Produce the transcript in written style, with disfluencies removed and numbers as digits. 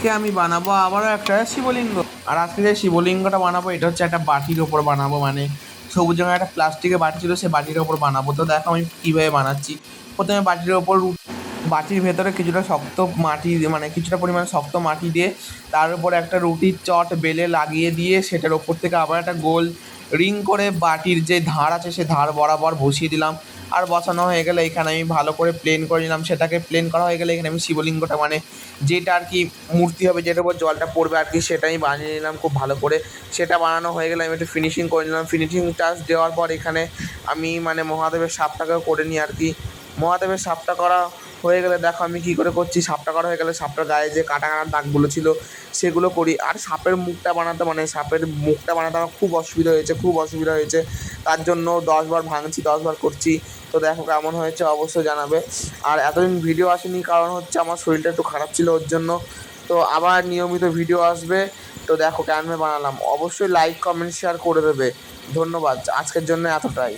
আজকে আমি বানাবো আবারও একটা শিবলিঙ্গ। আর আজকে যে শিবলিঙ্গটা বানাবো এটা হচ্ছে একটা বাটির ওপর বানাবো, মানে সবুজ রঙের একটা প্লাস্টিকের বাটি ছিল, সেই বাটির ওপর বানাবো। তো দেখো আমি কীভাবে বানাচ্ছি। প্রথমে বাটির ওপর বাটির ভেতরে কিছুটা শক্ত মাটি, মানে কিছুটা পরিমাণে শক্ত মাটি দিয়ে তার উপর একটা রুটির চট বেলে লাগিয়ে দিয়ে সেটার ওপর থেকে আবার একটা গোল রিং করে বাটির যে ধার আছে সে ধার বরাবর বসিয়ে দিলাম। আর বসানো হয়ে গেলে এখানে আমি ভালো করে প্লেন করে নিলাম। সেটাকে প্লেন করা হয়ে গেলে এখানে আমি শিবলিঙ্গটা, মানে যেটা আর কি মূর্তি হবে, যেটার উপর জলটা পড়বে আর কি, সেটাই বানিয়ে নিলাম খুব ভালো করে। সেটা বানানো হয়ে গেলে আমি একটু ফিনিশিং করে নিলাম। ফিনিশিং টাচ দেওয়ার পর এখানে আমি মানে মহাদেবের সাপটাকেও করে নিই আর কি। মহাদেবের সাপটা করা হয়ে গেলে দেখো আমি কী করে করছি। সাপটা করা হয়ে গেলে সাপটার গায়ে যে কাটা কাটা দাগগুলো ছিল সেগুলো করি। আর সাপের মুখটা বানাতে, মানে সাপের মুখটা বানাতে আমার খুব অসুবিধা হয়েছে। তার জন্য 10 বার ভাঙছি, 10 বার করছি। তো দেখো কেমন হয়েছে অবশ্যই জানাবে। আর এতদিন ভিডিও আসেনি কারণ হচ্ছে আমার শরীরটা একটু খারাপ ছিল, ওর জন্য। তো আবার নিয়মিত ভিডিও আসবে। তো দেখো কেমন বানালাম, অবশ্যই লাইক কমেন্ট শেয়ার করে দেবে। ধন্যবাদ, আজকের জন্য এতটাই।